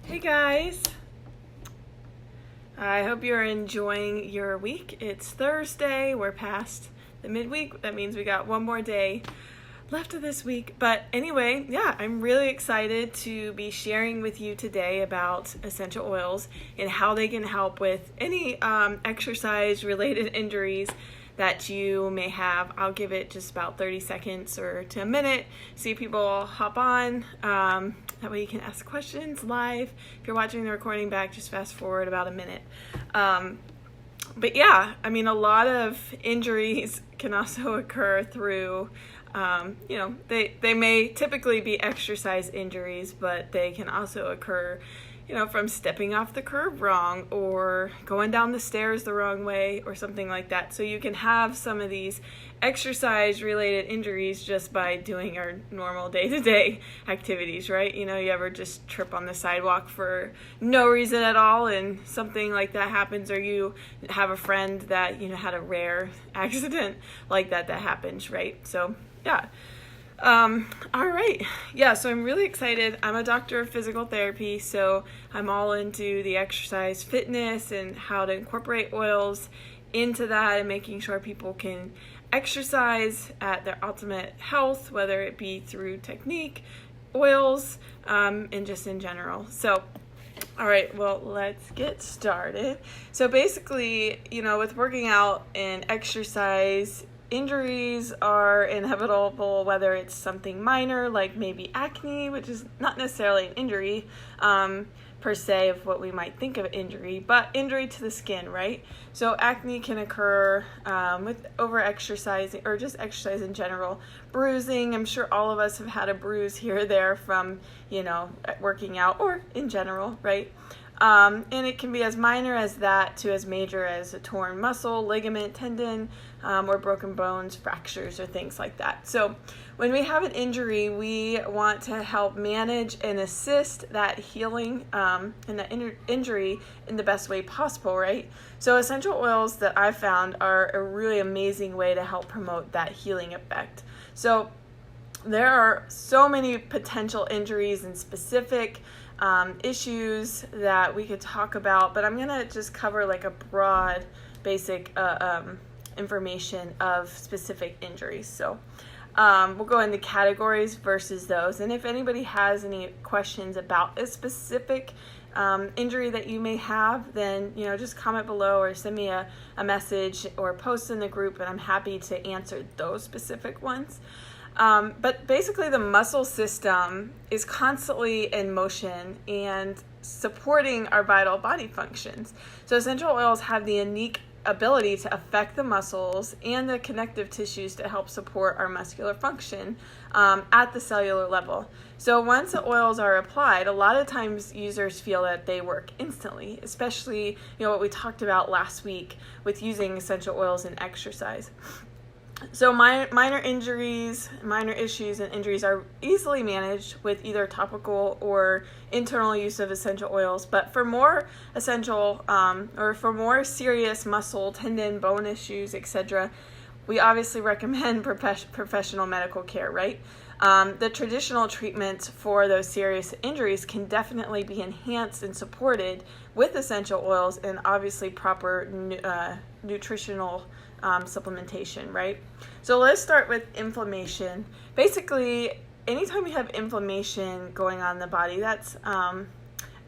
Hey guys, I hope you're enjoying your week. It's Thursday, we're past the midweek. That means we got one more day left of this week. But anyway, I'm really excited to be sharing with you today about essential oils and how they can help with any exercise related injuries that you may have. I'll give it just about 30 seconds or to a minute. See people hop on. That way you can ask questions live. If you're watching the recording back, just fast forward about a minute. But a lot of injuries can also occur through, they may typically be exercise injuries, but they can also occur from stepping off the curb wrong or going down the stairs the wrong way or something like that. So you can have some of these exercise related injuries just by doing our normal day-to-day activities, right? You ever just trip on the sidewalk for no reason at all and something like that happens, or you have a friend that, had a rare accident like that happens, right? So, all right. So I'm really excited. I'm a doctor of physical therapy, so I'm all into the exercise fitness and how to incorporate oils into that and making sure people can exercise at their ultimate health, whether it be through technique, oils, and just in general. So, all right, well, let's get started. So basically, with working out and exercise, injuries are inevitable, whether it's something minor like maybe acne, which is not necessarily an injury per se of what we might think of injury, but injury to the skin, right? So acne can occur with over-exercising or just exercise in general. Bruising, I'm sure all of us have had a bruise here or there from, working out or in general, right? And it can be as minor as that to as major as a torn muscle, ligament, tendon, or broken bones, fractures, or things like that. So when we have an injury, we want to help manage and assist that healing and that injury in the best way possible, right? So essential oils that I've found are a really amazing way to help promote that healing effect. So there are so many potential injuries and specific issues that we could talk about, but I'm going to just cover like a broad basic information of specific injuries. So we'll go into categories versus those. And if anybody has any questions about a specific injury that you may have, then, just comment below or send me a message or post in the group, and I'm happy to answer those specific ones. But basically the muscle system is constantly in motion and supporting our vital body functions. So essential oils have the unique ability to affect the muscles and the connective tissues to help support our muscular function at the cellular level. So once the oils are applied, a lot of times users feel that they work instantly, especially what we talked about last week with using essential oils in exercise. So minor injuries, minor issues and injuries are easily managed with either topical or internal use of essential oils. But for more essential or for more serious muscle, tendon, bone issues, etc., we obviously recommend professional medical care, right? The traditional treatments for those serious injuries can definitely be enhanced and supported with essential oils and obviously proper nutritional supplementation, right? So let's start with inflammation. Basically, anytime you have inflammation going on in the body, that's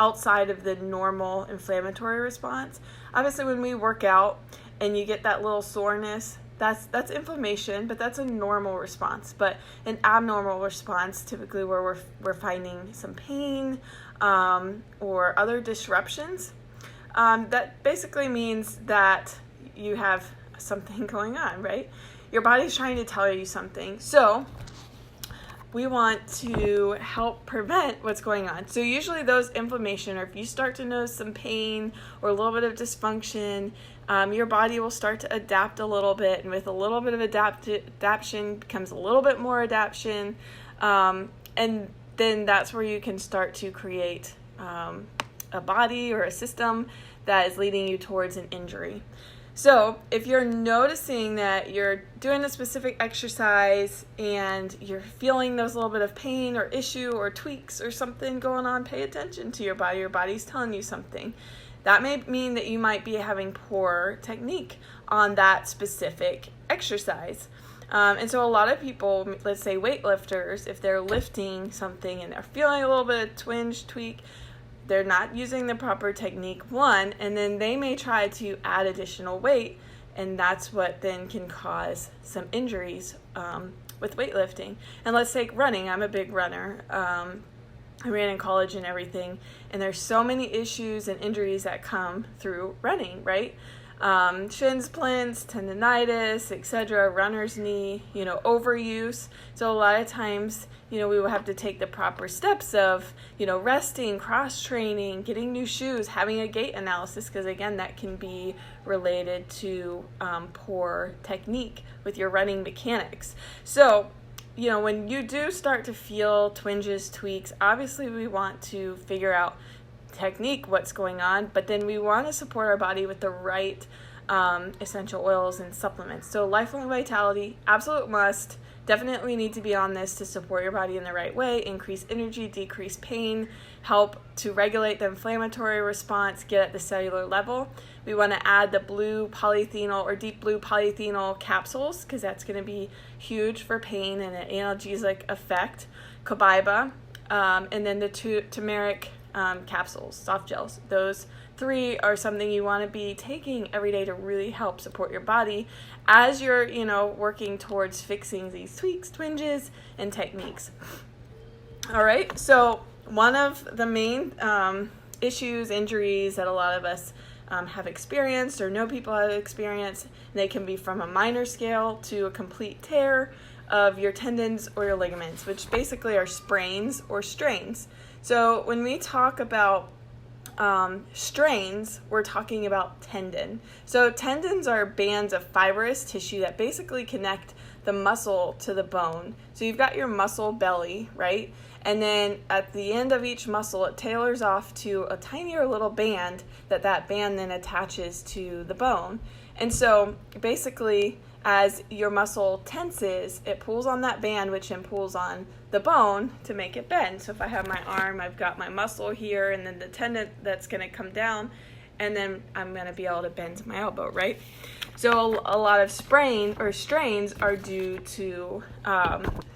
outside of the normal inflammatory response. Obviously, when we work out and you get that little soreness, that's inflammation, but that's a normal response. But an abnormal response, typically where we're finding some pain or other disruptions, that basically means that you have something going on, right? Your body's trying to tell you something. So we want to help prevent what's going on. So usually those inflammation, or if you start to notice some pain or a little bit of dysfunction, your body will start to adapt a little bit, and with a little bit of adaptation becomes a little bit more adaptation, and then that's where you can start to create a body or a system that is leading you towards an injury. So if you're noticing that you're doing a specific exercise and you're feeling those little bit of pain or issue or tweaks or something going on, pay attention to your body. Your body's telling you something. That may mean that you might be having poor technique on that specific exercise. And so a lot of people, let's say weightlifters, if they're lifting something and they're feeling a little bit of twinge, tweak, they're not using the proper technique, one, and then they may try to add additional weight, and that's what then can cause some injuries with weightlifting. And let's take running. I'm a big runner. I ran in college and everything, and there's so many issues and injuries that come through running, right? Shin splints, tendonitis, etc., runner's knee, overuse. So a lot of times, we will have to take the proper steps of, resting, cross-training, getting new shoes, having a gait analysis, because again, that can be related to poor technique with your running mechanics. So, when you do start to feel twinges, tweaks, obviously we want to figure out technique, what's going on, but then we want to support our body with the right essential oils and supplements. So Lifelong Vitality, absolute must. Definitely need to be on this to support your body in the right way, increase energy, decrease pain, help to regulate the inflammatory response, get at the cellular level. We want to add the blue polyphenol or deep blue polyphenol capsules, because that's going to be huge for pain and an analgesic effect. Cobaiba, and then the turmeric capsules, soft gels. Those 3 are something you want to be taking every day to really help support your body as you're, working towards fixing these tweaks, twinges, and techniques. All right, so one of the main issues, injuries that a lot of us have experienced or know people have experienced, they can be from a minor scale to a complete tear of your tendons or your ligaments, which basically are sprains or strains. So when we talk about strains, we're talking about tendon. So tendons are bands of fibrous tissue that basically connect the muscle to the bone. So you've got your muscle belly, right? And then at the end of each muscle, it tailors off to a tinier little band that band then attaches to the bone. And so basically, as your muscle tenses, it pulls on that band, which then pulls on the bone to make it bend. So if I have my arm, I've got my muscle here, and then the tendon that's going to come down, and then I'm going to be able to bend my elbow, right? So a lot of strains are due to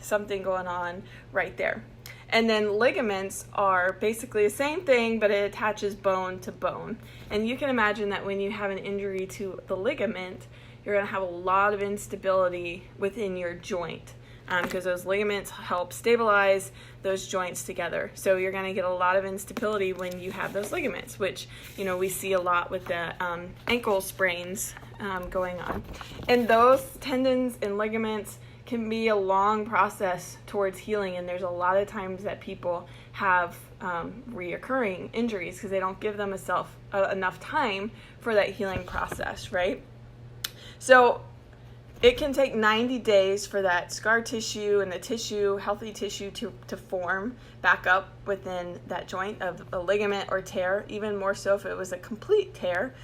something going on right there. And then ligaments are basically the same thing, but it attaches bone to bone. And you can imagine that when you have an injury to the ligament, you're going to have a lot of instability within your joint, because those ligaments help stabilize those joints together. So you're going to get a lot of instability when you have those ligaments, which, we see a lot with the ankle sprains going on. And those tendons and ligaments can be a long process towards healing, and there's a lot of times that people have reoccurring injuries because they don't give themselves enough time for that healing process, right? So it can take 90 days for that scar tissue and the tissue, healthy tissue, to form back up within that joint of a ligament or tear, even more so if it was a complete tear.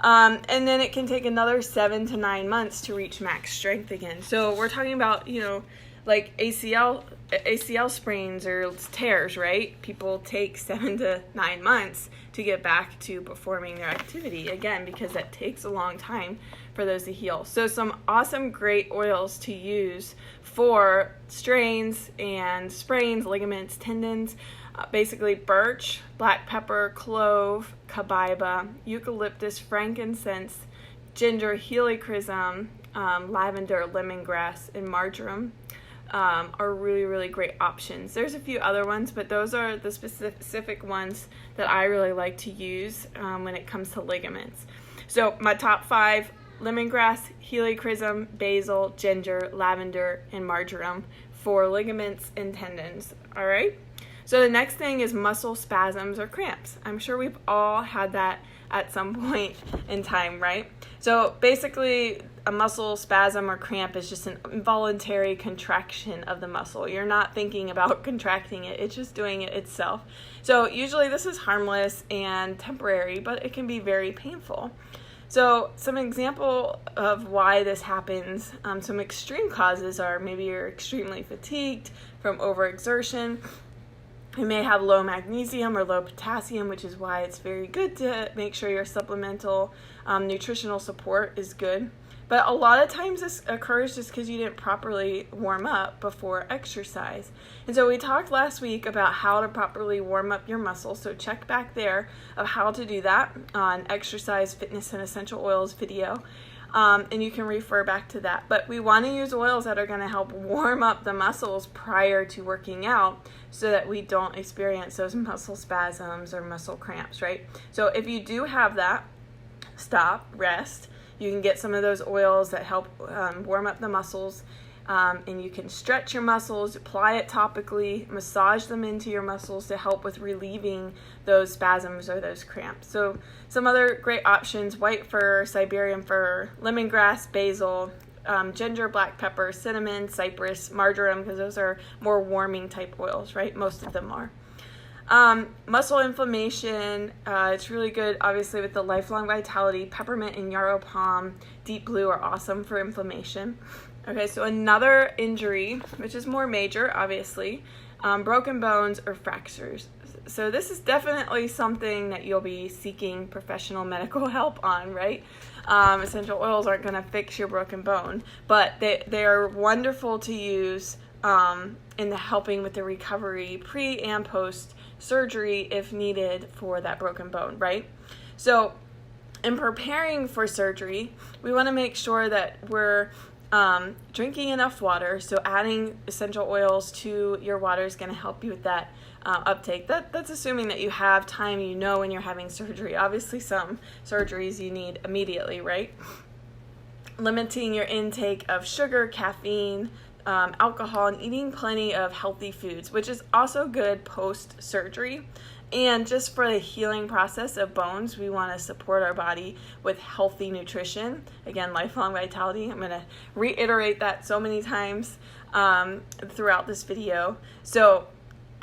And then it can take another 7 to 9 months to reach max strength again. So we're talking about, like ACL sprains or tears, right? People take 7 to 9 months to get back to performing their activity again, because that takes a long time for those to heal. So some awesome, great oils to use for strains and sprains, ligaments, tendons. Basically birch, black pepper, clove, cobaiba, eucalyptus, frankincense, ginger, helichrysum, lavender, lemongrass, and marjoram are really, really great options. There's a few other ones, but those are the specific ones that I really like to use when it comes to ligaments. So my top 5: lemongrass, helichrysum, basil, ginger, lavender, and marjoram for ligaments and tendons. All right? So the next thing is muscle spasms or cramps. I'm sure we've all had that at some point in time, right? So basically, a muscle spasm or cramp is just an involuntary contraction of the muscle. You're not thinking about contracting it, it's just doing it itself. So usually this is harmless and temporary, but it can be very painful. So some example of why this happens, some extreme causes are maybe you're extremely fatigued from overexertion. You may have low magnesium or low potassium, which is why it's very good to make sure your supplemental nutritional support is good. But a lot of times this occurs just because you didn't properly warm up before exercise. And so we talked last week about how to properly warm up your muscles. So check back there of how to do that on Exercise, Fitness, and Essential Oils video. And you can refer back to that. But we want to use oils that are going to help warm up the muscles prior to working out so that we don't experience those muscle spasms or muscle cramps, right? So if you do have that, stop, rest. You can get some of those oils that help warm up the muscles, and you can stretch your muscles, apply it topically, massage them into your muscles to help with relieving those spasms or those cramps. So some other great options: white fir, Siberian fir, lemongrass, basil, ginger, black pepper, cinnamon, cypress, marjoram, because those are more warming type oils, right? Most of them are. Muscle inflammation, it's really good, obviously, with the Lifelong Vitality. Peppermint and yarrow palm, deep blue are awesome for inflammation. Okay, so another injury, which is more major, obviously, broken bones or fractures. So this is definitely something that you'll be seeking professional medical help on, right? Essential oils aren't going to fix your broken bone, but they are wonderful to use in the helping with the recovery pre and post surgery if needed for that broken bone, right? So in preparing for surgery, we want to make sure that we're drinking enough water. So adding essential oils to your water is going to help you with that uptake. That's assuming that you have time, you know, when you're having surgery. Obviously, some surgeries you need immediately, right? Limiting your intake of sugar, caffeine, alcohol, and eating plenty of healthy foods, which is also good post-surgery. And just for the healing process of bones, we want to support our body with healthy nutrition. Again, Lifelong Vitality. I'm going to reiterate that so many times throughout this video. So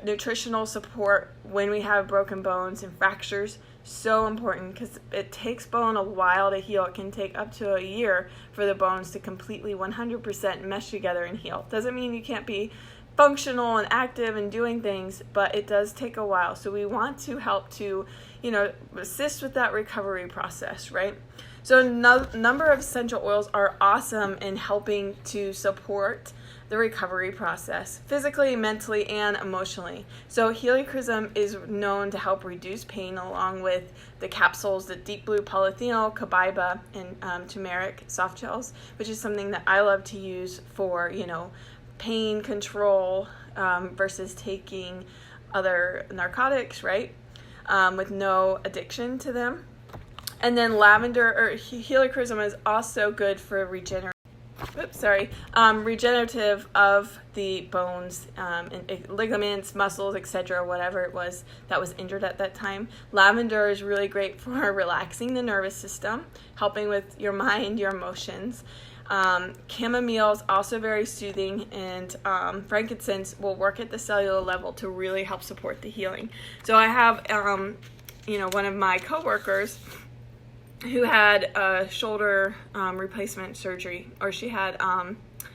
nutritional support when we have broken bones and fractures, so important, because it takes bone a while to heal. It can take up to a year for the bones to completely 100% mesh together and heal. Doesn't mean you can't be functional and active and doing things, but it does take a while. So we want to help to, assist with that recovery process, right? So a number of essential oils are awesome in helping to support the recovery process, physically, mentally, and emotionally. So helichrysum is known to help reduce pain, along with the capsules, the deep blue polyphenol, copaiba, and turmeric soft gels, which is something that I love to use for, pain control versus taking other narcotics, right? With no addiction to them. And then lavender or helichrysum is also good for regenerative of the bones, and ligaments, muscles, etc., whatever it was that was injured at that time. Lavender is really great for relaxing the nervous system, helping with your mind, your emotions. Chamomile is also very soothing, and frankincense will work at the cellular level to really help support the healing. So I have, one of my coworkers who had a shoulder replacement surgery, or she had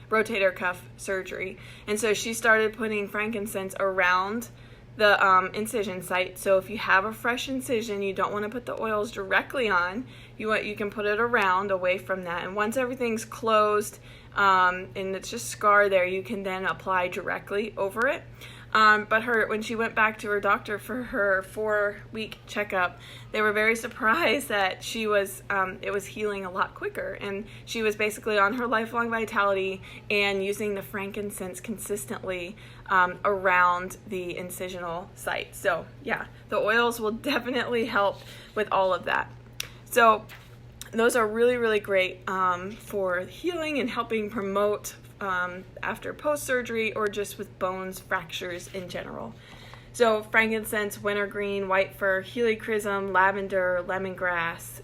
rotator cuff surgery. And so she started putting frankincense around the incision site. So if you have a fresh incision, you don't want to put the oils directly on. You can put it around, away from that. And once everything's closed and it's just scar there, you can then apply directly over it. But when she went back to her doctor for her 4-week checkup, they were very surprised that it was healing a lot quicker. And she was basically on her Lifelong Vitality and using the frankincense consistently around the incisional site. So yeah, the oils will definitely help with all of that. So those are really, really great for healing and helping promote after post-surgery or just with bones, fractures in general. So frankincense, wintergreen, white fir, helichrysum, lavender, lemongrass.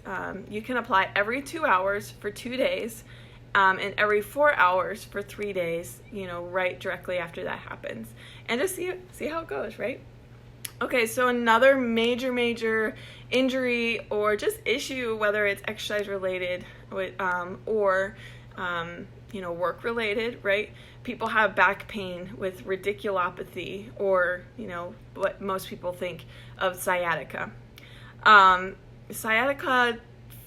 You can apply every 2 hours for 2 days and every 4 hours for 3 days, right directly after that happens. And just see how it goes, right? Okay, so another major injury or just issue, whether it's exercise related or work related, right? People have back pain with radiculopathy, or what most people think of sciatica. Sciatica,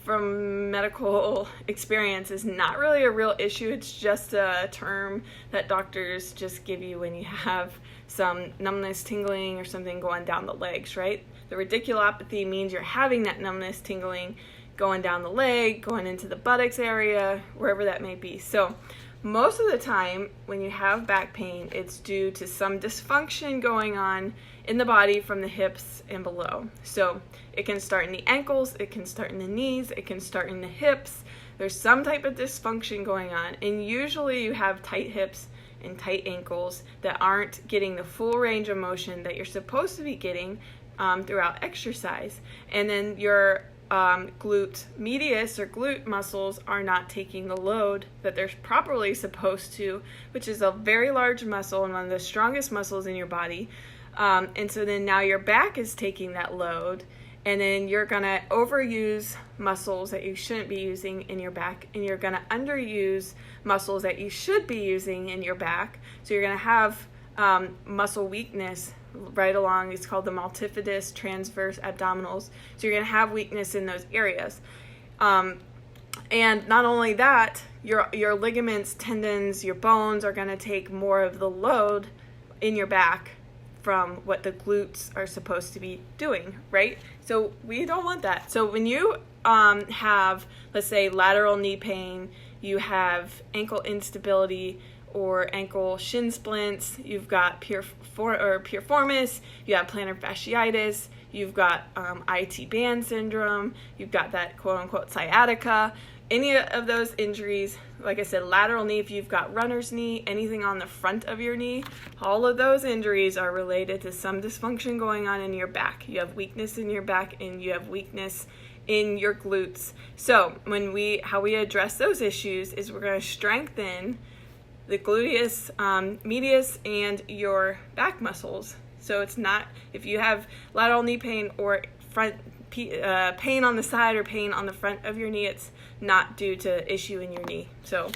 from medical experience, is not really a real issue. It's just a term that doctors just give you when you have some numbness, tingling, or something going down the legs, right? The radiculopathy means you're having that numbness, tingling going down the leg, going into the buttocks area, wherever that may be. So most of the time when you have back pain, it's due to some dysfunction going on in the body from the hips and below. So it can start in the ankles, it can start in the knees, it can start in the hips. There's some type of dysfunction going on, and usually you have tight hips and tight ankles that aren't getting the full range of motion that you're supposed to be getting throughout exercise. And then your glute medius or glute muscles are not taking the load that they're properly supposed to, which is a very large muscle and one of the strongest muscles in your body. And so then now your back is taking that load, and then you're going to overuse muscles that you shouldn't be using in your back, and you're going to underuse muscles that you should be using in your back. So you're going to have muscle weakness right along. It's called the multifidus transverse abdominals. So you're going to have weakness in those areas. And not only that, your ligaments, tendons, your bones are going to take more of the load in your back from what the glutes are supposed to be doing, right? So we don't want that. So when you have, let's say, lateral knee pain, you have ankle instability or ankle shin splints, you've got piriformis, you have plantar fasciitis, you've got IT band syndrome, you've got that quote-unquote sciatica. Any of those injuries, like I said, lateral knee, if you've got runner's knee, anything on the front of your knee, all of those injuries are related to some dysfunction going on in your back. You have weakness in your back, and you have weakness in your glutes. So how we address those issues is we're going to strengthen the gluteus medius and your back muscles. So it's not, if you have lateral knee pain or pain on the side or pain on the front of your knee, it's not due to issue in your knee. So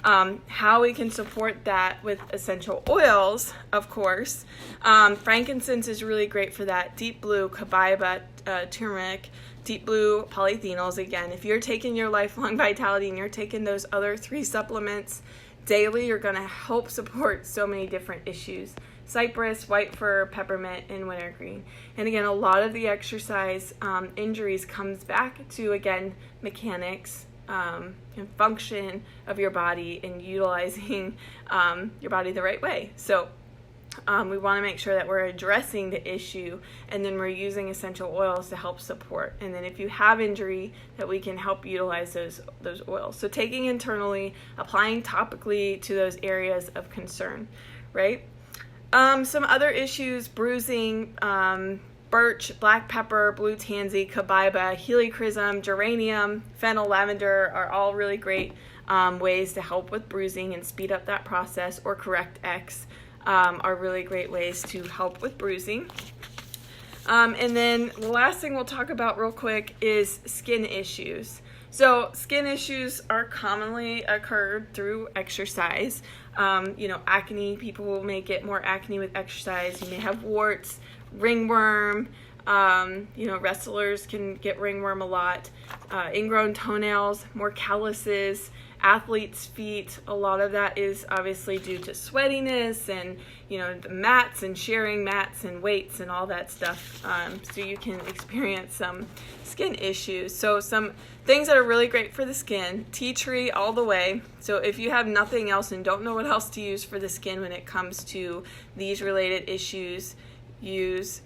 how we can support that with essential oils, of course. Frankincense is really great for that. Deep blue, copaiba, turmeric, deep blue polyphenols. Again, if you're taking your Lifelong Vitality and you're taking those other 3 supplements daily, you're going to help support so many different issues. Cypress, white fir, peppermint, and wintergreen. And again, a lot of the exercise injuries comes back to, again, mechanics and function of your body and utilizing your body the right way. So we want to make sure that we're addressing the issue, and then we're using essential oils to help support. And then if you have injury, that we can help utilize those oils. So taking internally, applying topically to those areas of concern, right? Some other issues: bruising, birch, black pepper, blue tansy, copaiba, helichrysum, geranium, fennel, lavender are all really great ways to help with bruising and speed up that process. Or Correct X are really great ways to help with bruising. And then the last thing we'll talk about real quick is skin issues. So skin issues are commonly occurred through exercise. Acne, people may get more acne with exercise. You may have warts, ringworm. Wrestlers can get ringworm a lot. Ingrown toenails, more calluses. Athletes' feet, a lot of that is obviously due to sweatiness and, the mats and sharing mats and weights and all that stuff. So you can experience some skin issues. So some things that are really great for the skin: tea tree all the way. So if you have nothing else and don't know what else to use for the skin when it comes to these related issues, use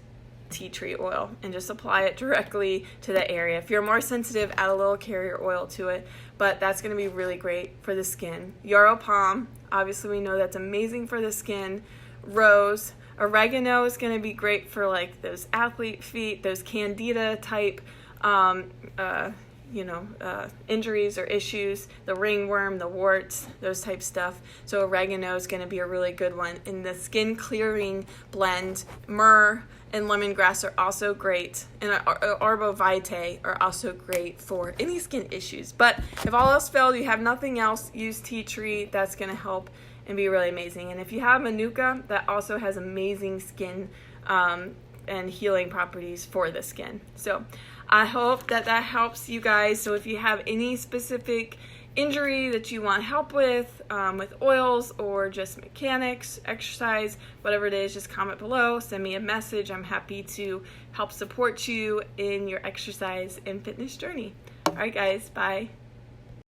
tea tree oil and just apply it directly to the area. If you're more sensitive, add a little carrier oil to it, but that's going to be really great for the skin. Yarrow palm, obviously we know that's amazing for the skin. Rose, oregano is going to be great for like those athlete feet, those candida type injuries or issues, the ringworm, the warts, those type stuff. So oregano is going to be a really good one. In the skin clearing blend, myrrh and lemongrass are also great, and arbor vitae are also great for any skin issues. But if all else failed, you have nothing else, use tea tree. That's going to help and be really amazing. And if you have manuka, that also has amazing skin and healing properties for the skin. So I hope that helps you guys. So if you have any specific injury that you want help with oils or just mechanics, exercise, whatever it is, just comment below, send me a message. I'm happy to help support you in your exercise and fitness journey. All right, guys, bye.